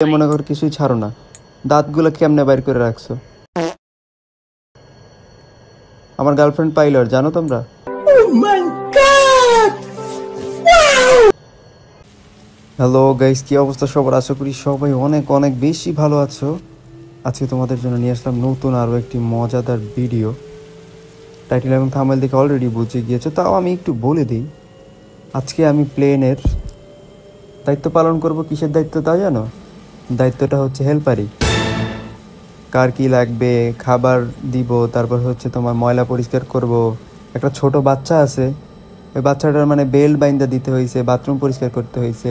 মনে কর কিছুই ছাড়ো না, দাঁতগুলো কেমনে বাইর করে রাখছো? আমার গার্লফ্রেন্ড পাইলট, জানো তোমরা? হ্যালো গাইস, কি অবস্থা সবার? আশা করি সবাই অনেক অনেক বেশি ভালো আছো। আজকে তোমাদের জন্য নিয়ে আসলাম নতুন আরও একটি মজাদার ভিডিও। টাইটেল এবং থাম্বনেল দেখে অলরেডি বুঝে গিয়েছো, তাও আমি একটু বলে দিই। আজকে আমি প্লেনের দায়িত্ব পালন করব। কিসের দায়িত্ব তা জানো? দায়িত্বটা হচ্ছে হেল্পারি। কার কি লাগবে, খাবার দিব, তারপর হচ্ছে তোমার ময়লা পরিষ্কার করব। একটা ছোট বাচ্চা আছে, ওই বাচ্চাটার মানে বেল্ট বাইন্দা দিতে হয়েছে, বাথরুম পরিষ্কার করতে হয়েছে,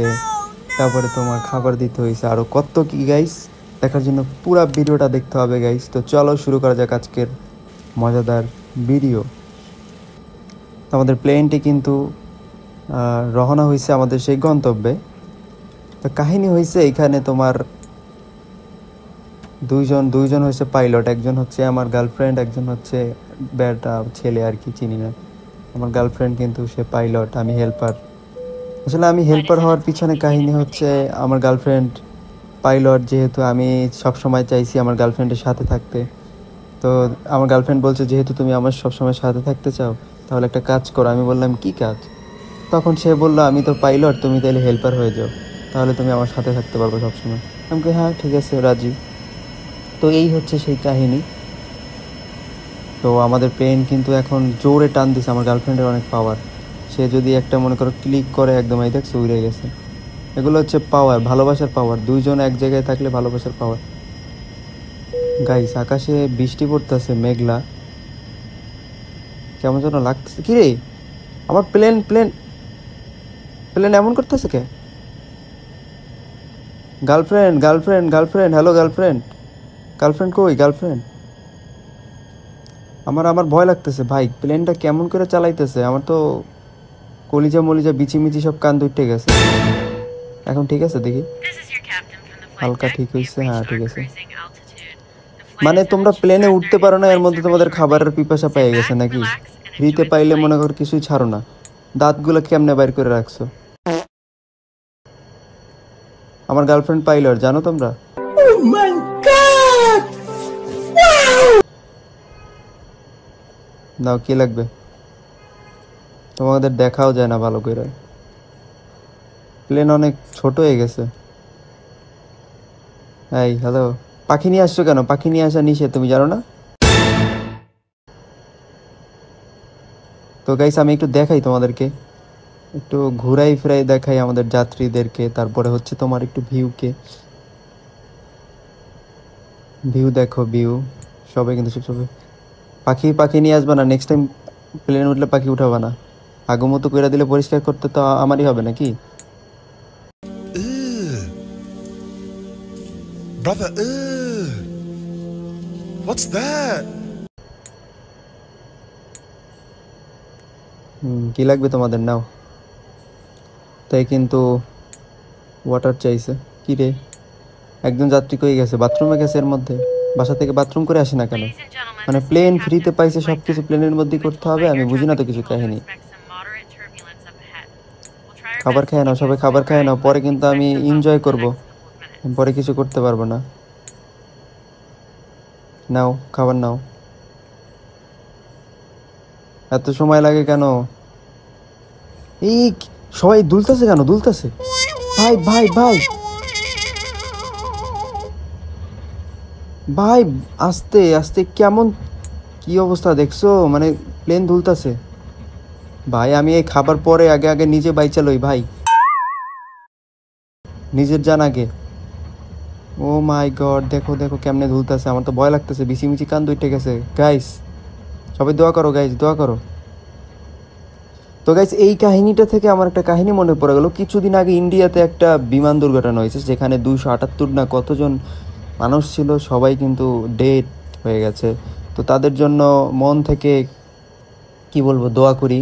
তারপরে তোমার খাবার দিতে হয়েছে, আরও কত কি গাইস। দেখার জন্য পুরো ভিডিওটা দেখতে হবে গাইস। তো চলো শুরু করা যাক আজকের মজাদার ভিডিও। আমাদের প্লেনটি কিন্তু রওনা হয়েছে আমাদের সেই গন্তব্যে। তো কাহিনী হয়েছে এখানে তোমার দুইজন হচ্ছে পাইলট, একজন হচ্ছে আমার গার্লফ্রেন্ড, একজন হচ্ছে বেটা ছেলে আর কি, চিনি না। আমার গার্লফ্রেন্ড কিন্তু সে পাইলট, আমি হেল্পার। আসলে আমি হেল্পার হওয়ার পিছনে কাহিনী হচ্ছে আমার গার্লফ্রেন্ড পাইলট, যেহেতু আমি সব সময় চাইছি আমার গার্লফ্রেন্ডের সাথে থাকতে। তো আমার গার্লফ্রেন্ড বলছে, যেহেতু তুমি আমার সব সময় সাথে থাকতে চাও, তাহলে একটা কাজ করো। আমি বললাম, কি কাজ? তখন সে বললো, আমি তো পাইলট, তুমি তাহলে হেল্পার হয়ে যাও, তাহলে তুমি আমার সাথে থাকতে পারবে সবসময়। আমি বলি, হ্যাঁ ঠিক আছে, রাজি। তো এই হচ্ছে সেই কাহিনী। তো আমাদের প্লেন কিন্তু এখন জোরে টান দিছে। আমার গার্লফ্রেন্ডের অনেক পাওয়ার, সে যদি একটা মনে করো ক্লিক করে, একদম এই দেখছো উড়ে গেছে। এগুলো হচ্ছে পাওয়ার, ভালোবাসার পাওয়ার। দুইজন এক জায়গায় থাকলে ভালোবাসার পাওয়ার। গাইস, আকাশে বৃষ্টি পড়তেছে, মেঘলা, কেমন যেন লাগতেছে। কি রে, আমার প্লেন প্লেন প্লেন এমন করতেছে কে? Girlfriend girlfriend girlfriend, hello girlfriend. Girlfriend কই গার্লফ্রেন্ড? আমার আমার ভয় লাগতেছে ভাই, প্লেনটা কেমন করে চালাইতেছে। আমার তো কলিজা মলিজা বিচিমিচি সব কান উঠে গেছে। এখন ঠিক আছে দেখি, হালকা ঠিক হয়েছে, হ্যাঁ ঠিক আছে। মানে তোমরা প্লেনে উঠতে পারো না, এর মধ্যে তোমাদের খাবারের পিপাসা পেয়ে গেছে নাকি? ফ্রিতে পাইলে মনে কর কিছুই ছাড়ো না, দাঁতগুলো কেমনে বাইর করে রাখছো? আমার গার্লফ্রেন্ড পাইলট, জানো তোমরা? নাও, কি লাগবে? তোমাদের দেখাও যায় না ভালো করে, প্লেন অনেক ছোট হয়ে গেছে। এই হ্যালো, পাখি নিয়ে আসছো কেন? পাখি নিয়ে আসা নিষেধ, তুমি জানো না? তো গাইস, আমি একটু দেখাই তোমাদেরকে, একটু ঘুরাই ফিরাই দেখাই আমাদের যাত্রীদেরকে, তারপরে হচ্ছে তোমার একটু ভিউ দেখো, ভিউ। সবাই কিন্তু সব পাখি পাখি নিয়ে আসবে না নেক্সট টাইম। প্লেনে উঠলে পাখি উঠাবে না, আগমতো করে দিলে পরিষ্কার করতে তো আমারই হবে নাকি? Ugh. Brother, ugh. What's that? কি লাগবে তোমাদের? নাও। তাই কিন্তু ওয়াটার চাইছে। কি রে, একজন যাত্রী কই গেছে? বাথরুমে গেছে এর মধ্যে। বাসা থেকে বাথরুম করে আসে না কেন? মানে প্লেন ফ্রিতে পাইছে, সব কিছু প্লেনের মধ্যেই করতে হবে? আমি বুঝি না তো কিছু কাহিনী। খাবার খায় নাও, সবাই খাবার খায় নাও, পরে কিন্তু আমি এনজয় করব, পরে কিছু করতে পারবো না। নাও, খাবার নাও। এত সময় লাগে কেন? এই সবাই দুলতেছে কেন? দুলতেছে ভাই ভাই ভাই ভাই, আস্তে আস্তে, কেমন কি অবস্থা দেখছো? মানে প্লেন দুলতেছে ভাই। আমি এই খাবার পরে আগে আগে নিজে বাইচা লই ভাই, নিজের জান আগে। ও মাই গড, দেখো দেখো কেমনে দুলতেছে, আমার তো ভয় লাগতেছে, বিচিমিচি কান দুইটে গেছে। গাইস, সবাই দোয়া করো গাইস, দোয়া করো। তো গাইস, এই কাহিনীটা থেকে আমার একটা কাহিনী মনে পড়ে গেল। কিছুদিন আগে ইন্ডিয়াতে একটা বিমান দুর্ঘটনা হয়েছে, যেখানে 278 না কতজন মানুষ ছিল, সবাই কিন্তু ডেড হয়ে গেছে। তো তাদের জন্য মন থেকে কি বলবো, দোয়া করি।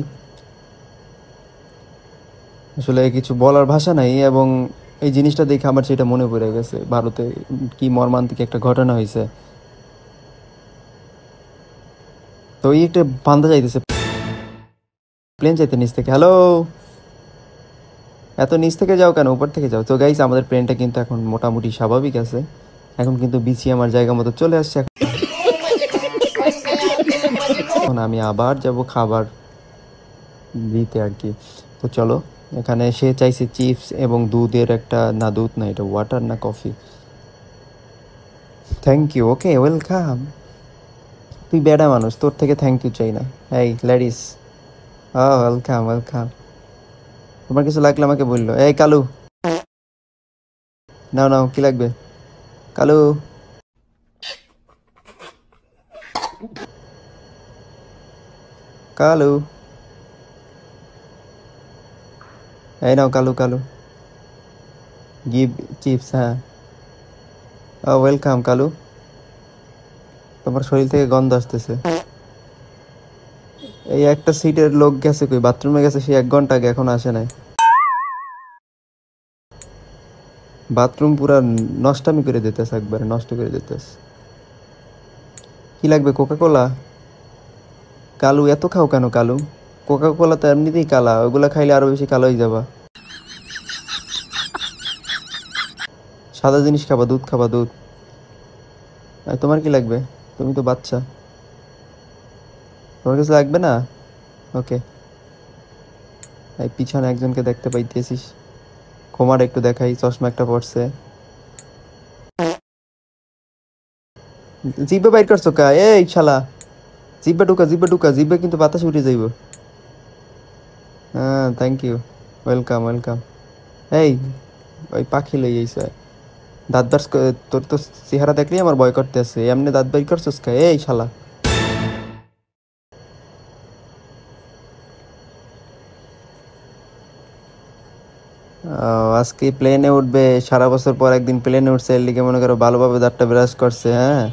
আসলে কিছু বলার ভাষা নাই। এবং এই জিনিসটা দেখে আমার সেটা মনে পড়ে গেছে, ভারতে কি মর্মান্তিক একটা ঘটনা হয়েছে। তো এই একটা বান্দা যাইতেছে, প্লেন যাইতে নিচ থেকে। হ্যালো, এত নিচ থেকে যাও কেন, উপর থেকে যাও। তো গাইস আমাদের প্লেনটা কিন্তু এখন মোটামুটি স্বাভাবিক আছে। এখন কিন্তু বিচি আমার জায়গা মতো চলে আসছে। এখন আমি আবার যাব খাবার দিতে আর কি। তো চলো, এখানে সে চাইছে চিপস এবং দুধের একটা, না দুধ না, এটা ওয়াটার না coffee. Thank you, okay welcome. তুই বেডা মানুষ, তোর থেকে থ্যাংক ইউ চাই না। এই লেডিস, ওয়েলকাম ওয়েলকাম। তোমার কিছু লাগলে আমাকে বললো। এই কালু, নাও নাও, কি লাগবে কালু? কালু, এই নাও কালু, কালু গিভ চিপস। হ্যাঁ, ওয়েলকাম কালু। তোমার শরীর থেকে গন্ধ আসতেছে। এই একটা সিটের লোক গেছে কই, বাথরুমে গেছে, সে 1 ঘন্টা আগে, এখন আসে নাই। বাথরুম পুরা নষ্টামি করে দিতেছে, একবারে নষ্ট করে দিতেছে। কি লাগবে, কোকা কোলা? কালু এত খাও কেন কালু? কোকা কোলা তো এমনিতেই কালা, ওগুলা খাইলে আরো বেশি কালো হয়ে যাবা। সাদা জিনিস খাবা, দুধ খাবা, দুধ। আর তোমার কি লাগবে? তুমি তো বাচ্চা, তোমার কিছু লাগবে না? ওকে। এই পিছনে একজনকে দেখতে পাইতেছিস? খোমার একটু দেখাই, চশমা একটা পড়ছে। জিব্বা বাইর করছো কা? এই শালা, জিব্বা ঢুকা, জিব্বা ঢুকা, জিব্বা কিন্তু বাতাসে উঠে যাইব। হ্যাঁ, থ্যাংক ইউ, ওয়েলকাম ওয়েলকাম। এই, ওই পাখি লই আইছে। দাঁত বার তোর তো চেহারা দেখলেই আমার ভয় করতে আছে, এমনি দাঁত বাইর করছিস কা? এই শালা। আজকে প্লেনে উঠবে, সারা বছর পর একদিন প্লেনে উঠছে, এর লিগে মনে করো ভালোভাবে দাঁতটা ব্রাশ করছে। হ্যাঁ,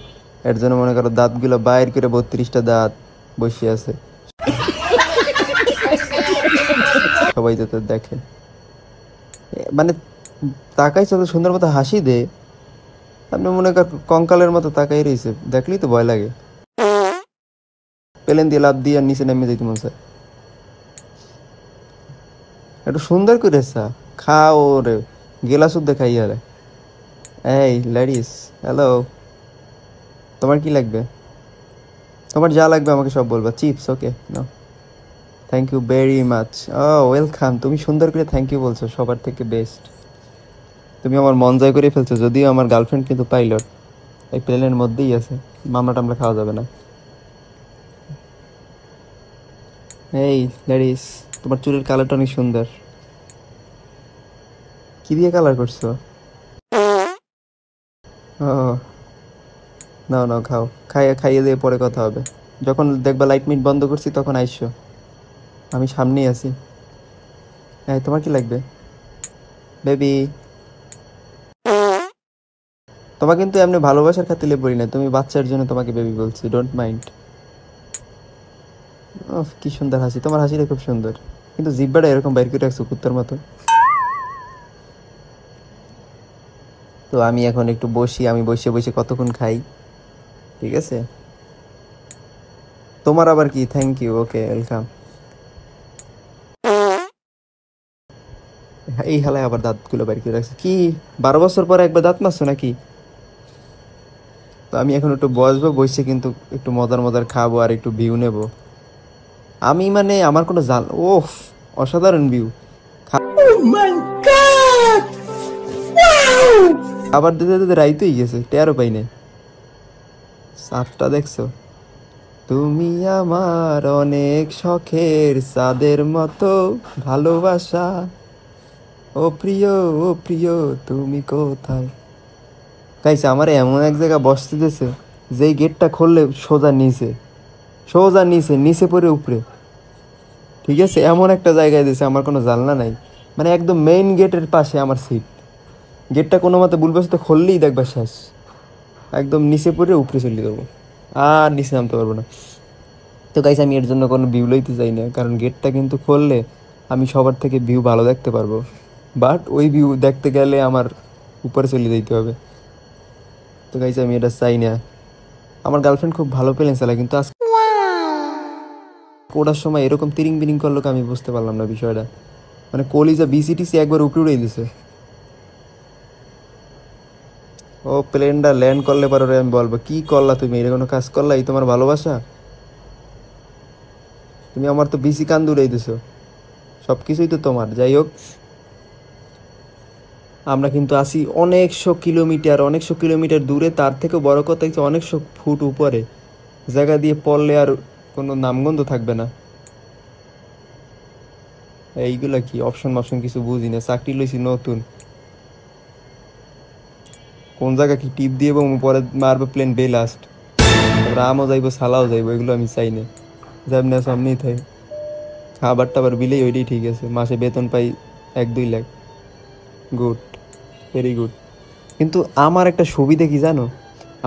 এর জন্য মনে করো দাঁতগুলো বাইর করে 32টা দাঁত বসে আছে, সবাই যাতে দেখে। মানে তাকাইছে তো সুন্দর মতো হাসি দে, আপনি মনে কর কঙ্কালের মতো তাকাই রয়েছে, দেখলেই তো ভয় লাগে। প্লেন দিয়ে লাফ দিয়ে আর নিচে নেমে যেতে মন চায়। একটু সুন্দর করে খাও রে, গেলা শুদ্ধ খাই আরে। এই লেডিস, হ্যালো, তোমার কি লাগবে? তোমার যা লাগবে আমাকে সব বলবা। চিপস, ওকে নাও। Thank you very much. Welcome. তুমি সুন্দর করে থ্যাংক ইউ বলছো, সবার থেকে বেস্ট। তুমি আমার মন জয় করে ফেলছো, যদিও আমার গার্লফ্রেন্ড কিন্তু পাইলট, এই প্লেনের মধ্যেই আছে, মামলা টামলা খাওয়া যাবে না। এই লেডিস, তোমার চুলের কালারটা অনেক সুন্দর। কি দিয়ে কালার করছো? ও, নাও নাও, খাও, খাইয়ে খাইয়ে দিয়ে পরে কথা হবে। যখন দেখবা লাইট মিট বন্ধ করছি তখন আইসো, আমি সামনেই আছি। হ্যাঁ, তোমার কি লাগবে বেবি? তোমাকে কিন্তু এমনি ভালোবাসার খাতিলে পড়ি না, তুমি বাচ্চার জন্য তোমাকে বেবি বলছি, ডোন্ট মাইন্ড। কি সুন্দর হাসি, তোমার হাসিটা খুব সুন্দর, কিন্তু জিব্বাটা এরকম বাইর করে রাখছো কুত্তার মতো। তো আমি এখন একটু বসি, আমি বসে বসে কতক্ষণ খাই, ঠিক আছে? তোমার আবার কি থ্যাংক ইউ, ওকে ওয়েলকাম। এই হালায় আবার দাঁতগুলো বাইর করে রাখছে কি? 12 বছর পরে একবার দাঁত মারছো নাকি? তো আমি এখন একটু বসবো, বসে কিন্তু একটু মজার মজার খাবো আর একটু ভিউ নেব। আমি মানে আমার কোনো জাল, ওফ, অসাধারণ ভিউ। খাবার দিতে দিতে রাইতেই গেছে, টেরও পাই নাই। সাতটা দেখছো? তুমি আমার অনেক শখের চাঁদের মতো ভালোবাসা, ও প্রিয়, ও প্রিয়, তুমি কোথায়? গাইছে আমার এমন এক জায়গায় বসতে দিয়েছে, যেই গেটটা খুললে সোজা নিচে, সোজা নিচে, নিচে পড়ে উপরে, ঠিক আছে? এমন একটা জায়গায় দিয়েছে, আমার কোনো জানলা নাই, মানে একদম মেইন গেটের পাশে আমার সিট। গেটটা কোনো মতে ভুলবশত খুললেই দেখবা শেষ, একদম নিচে পড়ে উপরে চলে যাবো, আর নিচে নামতে পারবো না। তো গাইস আমি এর জন্য কোনো ভিউ লইতে চাই না, কারণ গেটটা কিন্তু খুললে আমি সবার থেকে ভিউ ভালো দেখতে পারবো, বাট ওই ভিউ দেখতে গেলে আমার উপরে চলে যেতে হবে। তো গাইস আমি এটা চাই না। আমার গার্লফ্রেন্ড খুব ভালো প্লেন চালায়, কিন্তু আজকে ওঠার সময় এরকম তিরিং বিরিং করলো, আমি বুঝতে পারলাম না বিষয়টা। মানে কলিজা বিসিটিসি একবার উপরে উড়ে দিছে। ও প্লেনটা ল্যান্ড করলে পরে ওরে আমি বলবো, কি করলা তুমি, এটা কোনো কাজ করলা, এই তোমার ভালোবাসা? তুমি আমার তো বিসি কান উড়াই দিছো, সব কিছুই তো তোমার। যাই হোক, আমরা কিন্তু আসি অনেকশো কিলোমিটার দূরে, তার থেকে বড় কথা হচ্ছে অনেকশো ফুট উপরে জায়গা দিয়ে পড়লে আর কোনো নামগন্ধ থাকবে না। এইগুলা কি অপশন অপশন কিছু বুঝি না, চাকরি লইছি নতুন, কোন জায়গা কি টিপ দিয়ে এবং পরে মারবে প্লেন বেলাস্ট, তারপরে আমও যাইবো সালাও যাইবো, এগুলো আমি চাই না। যেমনি সামনেই থাই, খাবার টাবার বিলেই ওইটাই ঠিক আছে, মাসে বেতন পাই 1-2 লাখ, গুড, ভেরি গুড। কিন্তু আমার একটা সুবিধা কি জানো,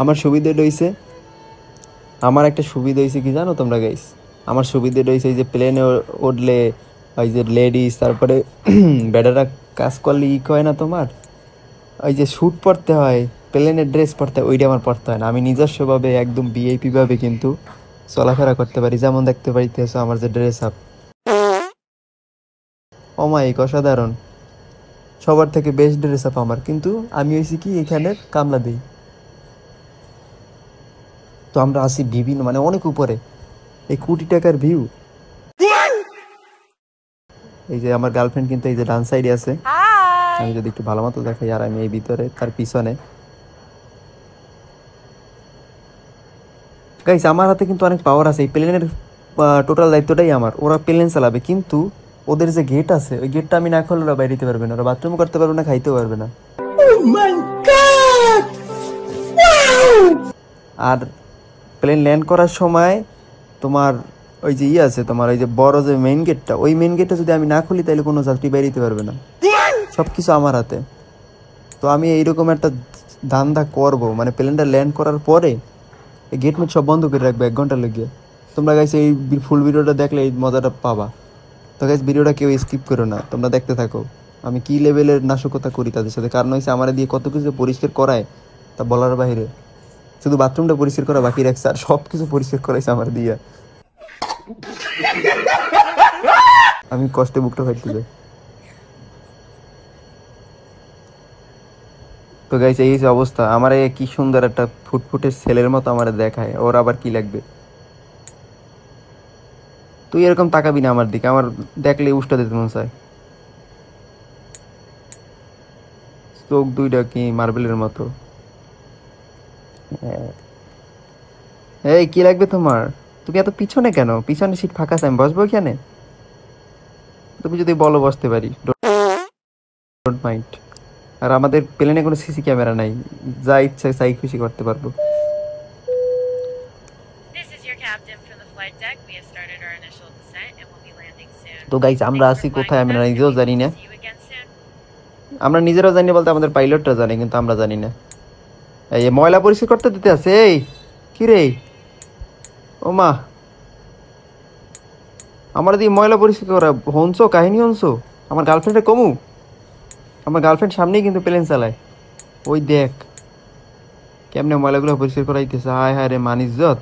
আমার সুবিধা রইছে, কি জানো তোমরা গাইস? আমার সুবিধা রয়েছে এই যে প্লেনে উঠলে ওই যে লেডিস, তারপরে বেডারা কাজ করলে ই কয় না তোমার, ওই যে স্যুট পরতে হয়, প্লেনের ড্রেস পরতে হয়, ওইটা আমার পরতে হয় না। আমি নিজস্বভাবে একদম ভিআইপি ভাবে কিন্তু চলাফেরা করতে পারি, যেমন দেখতে পাইতেছো আমার যে ড্রেস আপ, অমায়িক অসাধারণ, সবার থেকে বেস্ট ড্রেস আপ আমার। কিন্তু আমি হয়েছি কি এখানের কামলা দিই। তো আমরা আসি বিভিন্ন মানে অনেক উপরে, এই কোটি টাকার ভিউ। এই যে আমার গার্লফ্রেন্ড কিন্তু এই যে ডান সাইডে আছে, আমি যদি একটু ভালো মতো দেখাই, আর আমি এই ভিতরে তার পিছনে। গাইস আমার হাতে কিন্তু অনেক পাওয়ার আছে, এই প্লেনের টোটাল দায়িত্বটাই আমার, ওরা প্লেন চালাবে। কিন্তু ওদের যে গেট আছে, ওই গেটটা আমি না খুললে ওরা বাইরে দিতে পারবে না, ওরা বাথরুম করতে পারবে না, খাইতেও পারবে না। আর প্লেন ল্যান্ড করার সময় তোমার ওই যে ইয়ে আছে তোমার, ওই যে বড় যে মেইন গেটটা, ওই মেইন গেটটা যদি আমি না খুলি তাহলে কোনো যাত্রী বাইরে দিতে পারবে না, সব কিছু আমার হাতে। তো আমি এইরকম একটা ধান্দা করব, মানে প্লেনটা ল্যান্ড করার পরে এই গেট মেট সব বন্ধ করে রাখবো 1 ঘন্টা লেগে। তোমরা গাইস এই ফুল ভিডিওটা দেখলে এই মজাটা পাবা। তো গাইস ভিডিওটা কেউ স্কিপ করো না, তোমরা দেখতে থাকো আমি কি লেভেলের নাশকতা করি তাদের সাথে। কারণ হচ্ছে আমার দিয়ে কত কিছু পরিষ্কার করায় তা বলার বাইরে, শুধু বাথরুমটা পরিষ্কার করা বাকি রাখছে, আর সব কিছু পরিষ্কার করাইছে আমার দিয়া। আমি কষ্টে বুকটা ফাইতে যাই। তো গাইস এই যে অবস্থা, আমারে কি সুন্দর একটা ফুটফুটে ছেলের মতো আমারে দেখায়, ওর আবার কি লাগবে? তুই এরকম তাকাবি না আমার দিকে, আমার দেখলে উষ্টা দিতে মন চায়, চোখ দুইটা কি মার্বেলের মতো। হ্যাঁ। এই কি লাগবে তোমার? তুমি এত পিছনে কেন? পিছনে সিট ফাঁকা আছে, আমি বসবো এখানে? তুমি যদি বলো বসতে পারি, ডোন্ট মাইন্ড। আর আমাদের প্লেনে কোনো সিসি ক্যামেরা নাই, যা ইচ্ছা তাই খুশি করতে পারবো। This is your captain from the flight deck. We have started our initial descent and we'll be landing soon. তো গাইস আমরা Thanks আছি for flying কোথায় আমি with us, and নিজেও we জানি hope না। to see you again soon. আমরা নিজেরাও জানি না বলতে আমাদের পাইলটরা জানে, কিন্তু আমরা জানি না। এই যে ময়লা পরিষ্কার করতে দিতে আছে, এই কি রে, ও মা, আমার দিয়ে ময়লা পরিষ্কার করা হনছো, কাহিনী হনছো? আমার গার্লফ্রেন্ডে কমু, আমার গার্লফ্রেন্ড সামনেই কিন্তু প্লেন চালায়, ওই দেখ কেমনে ময়লাগুলো পরিষ্কার করাইতেছে। হায় হায় রে, মানিজ্জত,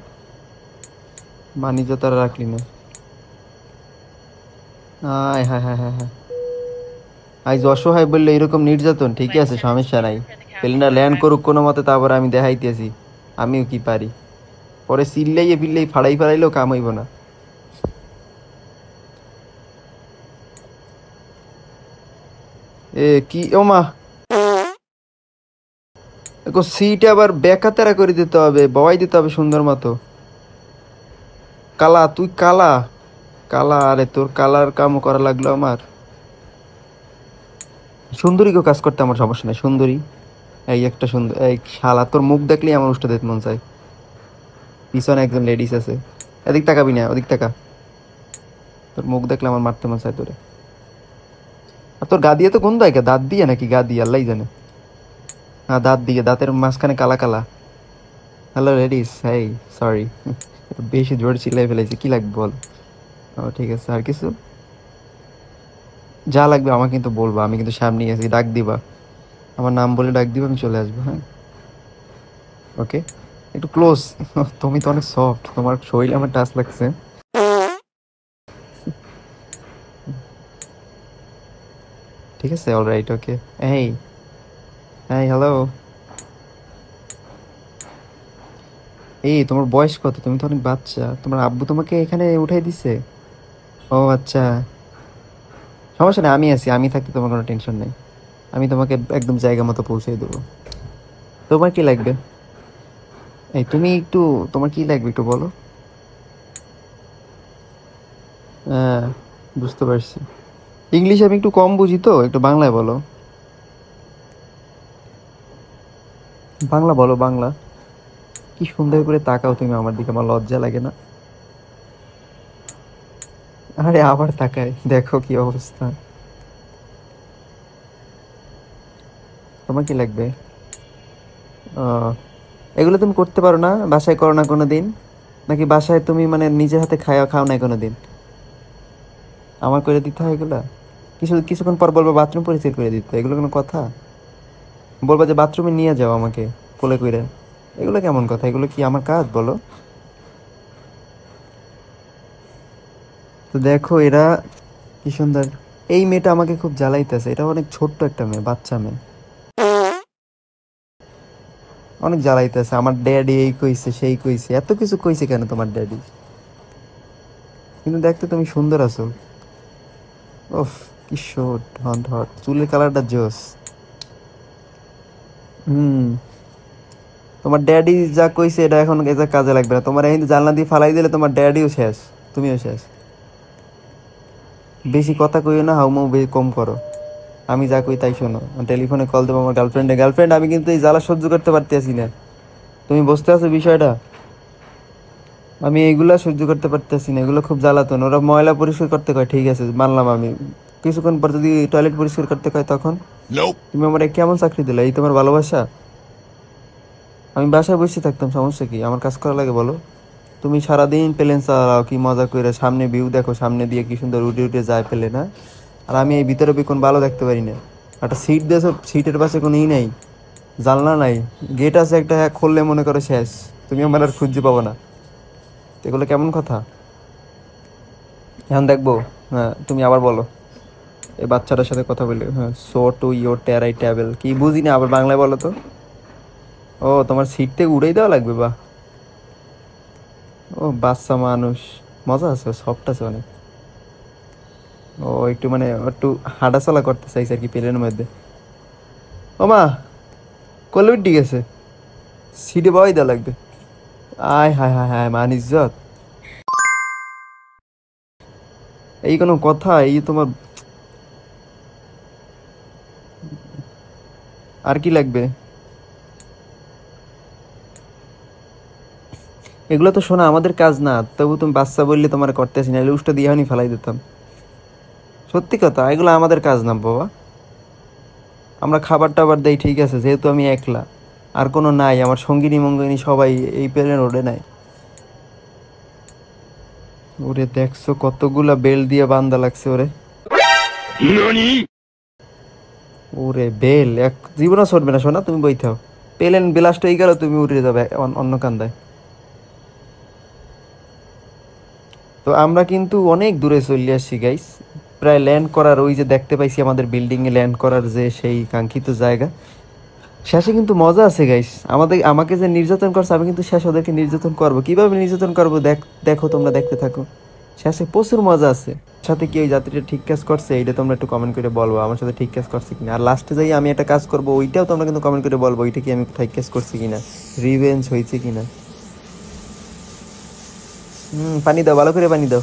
মানিজ্জত আর রাখলি না। হায় হায় হায় হায় হায়, আজ অসহায় বললে এরকম নির্যাতন, ঠিকই Flight আছে attendants সমস্যা here নাই, for the প্লেনটা captain's ল্যান্ড arrival. করুক কোনো মতে, তারপর আমি দেখাইতেছি আমিও কি পারি। পরে চিল্লাইয়ে পিল্লাই ফাড়াই ফাড়াইলেও কাম হইব না। এ কি, ও মা, সিটে আবার বেকাতেরা করে দিতে হবে, বওয়াই দিতে হবে সুন্দর মতো। কালা, তুই কালা, কালা, আরে তোর কালার কামও করা লাগলো আমার। সুন্দরীকেও কাজ করতে আমার সমস্যা নাই, সুন্দরী, এই একটা সুন্দর, এই শালা তোর মুখ দেখলেই আমার উষ্টা দিতে মন চায়। পিছনে একজন লেডিস আছে, এদিক তাকাবি না, ওদিক তাকা, তোর মুখ দেখলে আমার মারতে মন চায় তোরে। আর তোর গা দিয়ে তো গন্ধ হয়, দাঁত দিয়ে নাকি গা দিয়ে আল্লাহ জানে। হ্যাঁ দাঁত দিয়ে, দাঁতের মাঝখানে কালা কালা। হ্যালো লেডিস, হেই সরি, বেশি জোরে চিল্লাই ফেলেছি, কি লাগবে বল? ও ঠিক আছে, আর কিছু যা লাগবে আমাকে কিন্তু বলবা, আমি কিন্তু সামনেই আছি, ডাক দিবা, আমার নাম বলে ডাক দিবা, আমি চলে আসবো, হ্যাঁ ওকে। একটু ক্লোজ, তুমি তো অনেক সফট, তোমার শরীরে আমার টাচ লাগছে। ঠিক আছে, অলরাইট, ওকে। এই, হ্যাঁ, হ্যালো। এই, তোমার বয়স কত? তুমি তো অনেক বাচ্চা। তোমার আব্বু তোমাকে এখানে উঠাই দিছে? ও আচ্ছা, সমস্যা নেই, আমি আছি। আমি থাকতে তোমার কোনো টেনশন নেই। আমি তোমাকে একদম জায়গা মতো পৌঁছে দেবো। তোমার কি লাগবে? এই, তুমি একটু, তোমার কি লাগবে একটু বলো। হ্যাঁ, বুঝতে পারছি। ইংলিশ আমি একটু কম বুঝি, তো একটু বাংলায় বলো। বাংলা বলো, বাংলা। কি সুন্দর করে তাকাও তুমি আমার দিকে, আমার লজ্জা লাগে না? আরে আবার তাকায়, দেখো কি অবস্থা। তোমার কি লাগবে? আহ, এগুলো তুমি করতে পারো না? বাসায় করো না কোনো দিন? নাকি বাসায় তুমি মানে নিজের হাতে খাও খাও না কোনো দিন? আমার করে দিতে হয় এগুলা? কিছুক্ষণ পর বলবো বাথরুম পরিষ্কার করে দিতে, এগুলো কোনো কথা? বলবা যে বাথরুমে নিয়ে যাও আমাকে কোলে কইরে, এগুলো কেমন কথা? এগুলো কি আমার কাজ বলো? তো দেখো এরা কি সুন্দর। এই মেয়েটা আমাকে খুব জ্বালাইতেছে, এটা অনেক ছোট্ট একটা মেয়ে, বাচ্চা মেয়ে, অনেক জ্বালাইতেছে। আমার ড্যাডি এই কইছে সেই কইছে, এত কিছু কইছে কেন তোমার ড্যাডি? কিন্তু দেখতে তুমি সুন্দর আছো। ওফ, কি শর্ট, হট হট চুলের কালারটা জোস। হুম, তোমার ড্যাডি যা কইছে এটা এখন এটা কাজে লাগবে না। তোমার এই জানলা দিয়ে ফালাই দিলে তোমার ড্যাডিও শেষ, তুমিও শেষ। বেশি কথা কইও না, হাউমাউ বেশি কম করো। আমি যা কই তাই শোনো। টেলিফোনে কল দেবো আমার গার্লফ্রেন্ডে। গার্লফ্রেন্ড, আমি কিন্তু এই জ্বালা সহ্য করতে পারতেছি না। তুমি বুঝতে আছো বিষয়টা? আমি এইগুলা সহ্য করতে পারতেছি না, এগুলো খুব জ্বালাতন। ওরা ময়লা পরিষ্কার করতে কয়, ঠিক আছে মানলাম আমি। কিছুক্ষণ পর যদি টয়লেট পরিষ্কার করতে কয় তখন? Nope. তুমি আমার কেমন চাকরি দিলে? এই তোমার ভালোবাসা? আমি বাসায় বসে থাকতাম, সমস্যা কি? আমার কাজ করা লাগে বলো? তুমি সারাদিন প্লেন চালাও, কি মজা করে, সামনে ভিউ দেখো, সামনে দিয়ে কি সুন্দর উঠে উঠে যায় প্লেন, না? আর আমি এই ভিতরে কোন ভালো দেখতে পারি না। একটা সিট দিয়েছো, সিটের পাশে কোনো ই নাই, জানলা নাই, গেট আছে একটা, হ্যাঁ খুললে মনে করো শেষ, তুমি আমার আর খুঁজে পাবো না। তো এগুলো কেমন কথা? এখন দেখবো। হ্যাঁ, তুমি আবার বলো। এই বাচ্চাটার সাথে কথা বলে, হ্যাঁ, সো টু ইয়োর টেরাই ট্যাবেল, কি বুঝি না, আবার বাংলায় বলো তো। ও, তোমার সিট থেকে উড়েই দেওয়া লাগবে, বাহ। ও বাচ্চা মানুষ, মজা আছে, সফট আছে অনেক। ও একটু মানে একটু হাঁটাচলা করতে চাইছে আর কি প্লেনের মধ্যে। ও মা, কোলে উঠে গেছে, সিটে বই দেওয়া লাগবে। আয় হায় হায় হায়, মান ইজ্জত, এই কোনো কথা? এই তোমার আর কি লাগবে? এগুলো তো শোনা আমাদের কাজ না, তবু তুমি বাচ্চা বললে তোমার করতেছি না, উষ্টা দিয়ে আমি ফেলাই দিতাম। সত্যি কথা, এগুলো আমাদের কাজ না বাবা। আমরা খাবার টাবার দেই, ঠিক আছে, যেহেতু আমি একলা, আর কোনো নাই, আমার সঙ্গিনী মঙ্গিনী সবাই এই প্লেন রোডে নাই। ওরে দেখছো কতগুলা বেল দিয়ে বান্দা লাগছে ওরে। ওরে বেল এক জীবনও ছড়বে না, শোনা তুমি বই থাও। প্লেন ব্লাস্ট হয়ে গেল, তুমি উড়ে যাবে অন্য কান্দায়। তো আমরা কিন্তু অনেক দূরে চলে আসছি গাইস, প্রায় ল্যান্ড করার, ওই যে দেখতে পাইছি আমাদের বিল্ডিং এ ল্যান্ড করার যে সেই কাঙ্ক্ষিত জায়গা। শেষে কিন্তু মজা আছে গাইস, আমাকে যে নির্যাতন করছে, আমি কিন্তু শেষ ওদেরকে নির্যাতন করবো। কিভাবে নির্যাতন করবো দেখো, তোমরা দেখতে থাকো। শেষে প্রচুর মজা আছে। সাথে কি ওই যাত্রীটা ঠিক কাজ করছে, এইটা তোমরা একটু কমেন্ট করে বলবো আমার সাথে ঠিক কাজ করছে কিনা। আর লাস্টে যাই আমি একটা কাজ করবো, ওইটাও তোমরা কিন্তু কমেন্ট করে বলবো, ওইটা কি আমি ঠিক কাজ করছি কিনা, রিভেঞ্জ হয়েছে কিনা। পানি দাও, ভালো করে পানি দাও।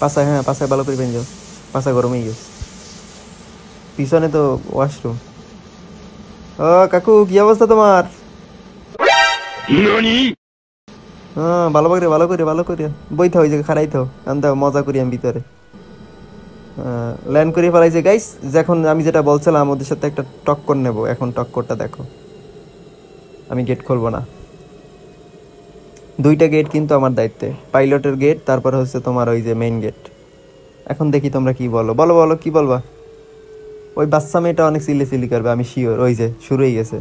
পাশায়, হ্যাঁ পাশায় ভালো করে পানি দাও, পাশা গরম হয়ে গেছে। পিছনে তো ওয়াশরুম। ও কাকু, কি অবস্থা তোমার? হ্যাঁ, ভালো করে বই থাও, ওই জায়গায় খারাই থাও, আনতে মজা করি আমি ভিতরে। ল্যান্ড করে ফেলাইছে গাইস। যখন আমি যেটা বলছিলাম, ওদের সাথে একটা টক্কর নেব, এখন টক্করটা দেখো। আমি গেট খুলবো না। দুইটা গেট কিন্তু আমার দায়িত্বে, পাইলটের গেট, তারপর হচ্ছে তোমার ওই যে মেইন গেট। এখন দেখি তোমরা কি বলো, বলো বলো কি বলবা। ওই বাচ্চা মেয়েটা অনেক চিল্লি করবে, আমি শিওর। ওই যে শুরু হয়ে গেছে।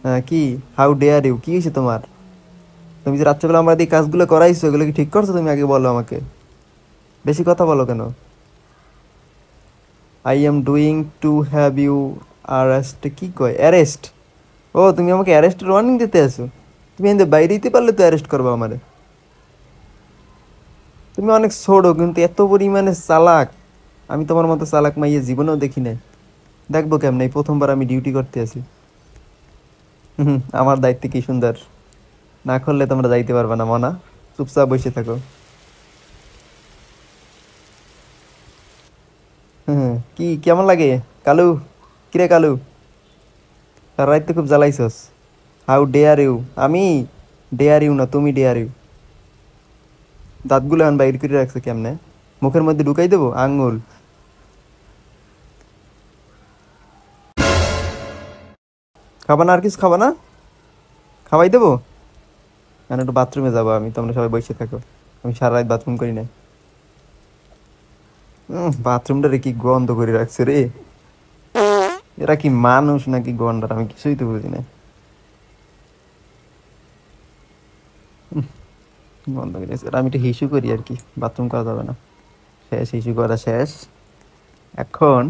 হ্যাঁ, কি, হাউ ডেয়ার ইউ, কি হয়েছে তোমার? তুমি যে রাত্রেবেলা আমার এই কাজগুলো করাইছো, এগুলো কি ঠিক করছো? তুমি আগে বলো আমাকে, বেশি কথা বলো কেন? I am doing to have you arrest, কি কয় অ্যারেস্ট? ও তুমি আমাকে অ্যারেস্টের ওয়ার্নিং দিতে আসো? তুমি এদের বাইরে দিতে পারলে তো অ্যারেস্ট করবো আমারে। তুমি অনেক ছোড়ো কিন্তু এত পরিমাণে চালাক আমি তোমার মতো চালাক মাইয়ে জীবনেও দেখি নাই। দেখবো কেমন, এই প্রথমবার আমি ডিউটি করতে আছি। আমার দায়িত্ব কি সুন্দর, না করলে তোমরা যাইতে পারবে না মনা, চুপচাপ বসে থাকো। কি কেমন লাগে কালু? কিরে কালু, সারা রাত তো খুব জ্বালাইছস। How dare you? আমি ডেয়ার ইউ না, তুমি ডেয়ার ইউ। দাঁতগুলো এখন বাইর করে রাখছে কেমনে? মুখের মধ্যে ঢুকাই দেবো আঙ্গুল? খাবা না? আর কিছু খাবা না? খাওয়াই দেবো? এখন একটু বাথরুমে যাবো আমি, তোমরা সবাই বসে থাকো। আমি সারা রাত বাথরুম করি না। বাথরুমটা রে কি গন্ধ করে রাখছে রে। এরা কি মানুষ নাকি গন্ডার, আমি কিছুই তো বুঝি না। গন্ধ করে রাখছে। আমি একটু হিসু করি আর কি, বাথরুম করা যাবে না। শেষ হিসু করা শেষ। এখন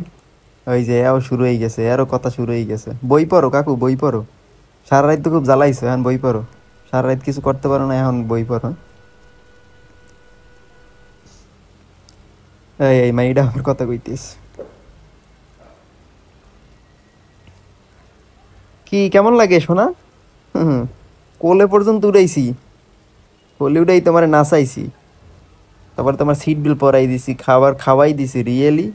ওই যে এও শুরু হয়ে গেছে, এরও কথা শুরু হয়ে গেছে। বই পড়ো কাকু, বই পড়ো। সারা রাত তো খুব জ্বালাইছো, এখন বই পড়ো। সারা রাত কিছু করতে পারো না, এখন বই পড়ো। এই মাইডা আমার কথা কইতিস। কি কেমন লাগে শোনা? হুম, কোলে পর্যন্ত উড়াইছি, কোলে উড়াই তোমার নাচাইছি, তারপর তোমার সিট বিল পরাই দিছি, খাবার খাওয়াই দিছি। রিয়েলি?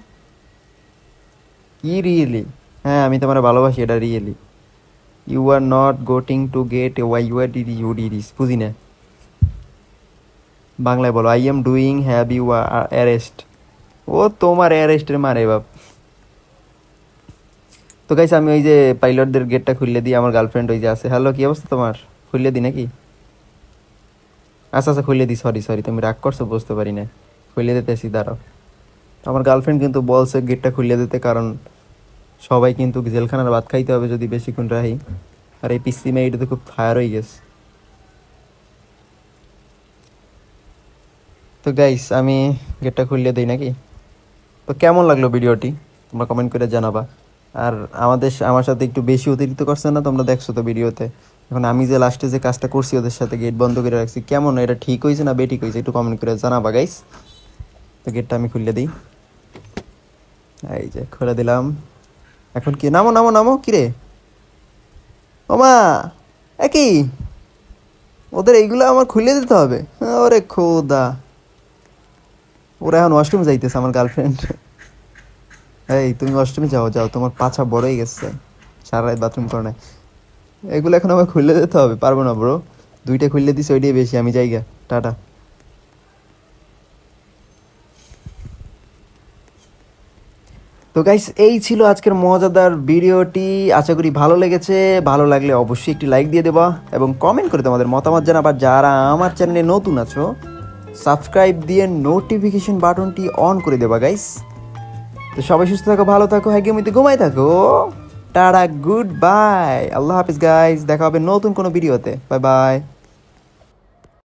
কি রিয়েলি? হ্যাঁ আমি তোমার ভালোবাসি, এটা রিয়েলি। ইউ আর নট গোটিং to get why you are did you did, বুঝি না। বাংলায় বলো। I am doing have you arrest. ও তোমার অ্যারেস্টের মারে বাপ। তো গাইস আমি ওই যে পাইলটদের গেটটা খুললে দিই, আমার গার্লফ্রেন্ড ওই যে আছে। হ্যালো, কি অবস্থা তোমার? খুললে দিই নাকি? আচ্ছা আচ্ছা খুললে দিই, সরি সরি, তুমি রাগ করছো বুঝতে পারি না। খুললে দিতেছি, দাঁড়াও। আমার গার্লফ্রেন্ড কিন্তু বলছে গেটটা খুললে দিতে, কারণ সবাই কিন্তু জেলখানার ভাত খাইতে হবে যদি বেশিক্ষণ রাহি। আর এই পিসি মেয়ে তো খুব ফায়ার হয়ে গেছে। তো গাইস আমি গেটটা খুললে দিই নাকি? তো কেমন লাগলো ভিডিওটি তোমরা কমেন্ট করে জানাবা। আর আমার সাথে একটু বেশি অতিরিক্ত করছে না? তোমরা দেখছো তো ভিডিওতে। এখন আমি যে লাস্টে যে কাজটা করছি ওদের সাথে, গেট বন্ধ করে রাখছি, কেমন, এটা ঠিক হয়েছে না বেঠিক হয়েছে? একটু কমেন্ট করে জানাবা গাইস। তো গেটটা আমি খুলে দিই। এই যে খুলে দিলাম। এখন কি, নামো নামো নামো। কিরে ওমা, একই ওদের এইগুলো আমার খুলে দিতে হবে? ওরে খোদা, ওরা এখন ওয়াশরুম যাইতেছে আমার গার্লফ্রেন্ড। এই তুমি ওয়াশরুমে যাও, যাও, তোমার পাছা বড় হয়ে গেছে, সারা রাত বাথরুম করো না। এগুলো এখন আমার খুলে দিতে হবে, পারবো না ব্রো। দুইটা খুললে দিছি, ওইটাই বেশি। আমি যাইগা, টাটা। তো গাইস এই ছিল আজকের মজাদার ভিডিওটি, আশা করি ভালো লেগেছে। ভালো লাগলে অবশ্যই একটি লাইক দিয়ে দেবা এবং কমেন্ট করে তোমাদের মতামত জানাবা। যারা আমার চ্যানেলে নতুন আছো সাবস্ক্রাইব দিয়ে নোটিফিকেশন বাটনটি অন করে দেবা গাইস। তো সবাই সুস্থ থাকো, ভালো থাকো, হ্যাগেমিতে ঘুমাই থাকো। টাটা, গুড বাই, আল্লাহ হাফিজ গাইস। দেখা হবে নতুন কোনো ভিডিওতে। Bye bye.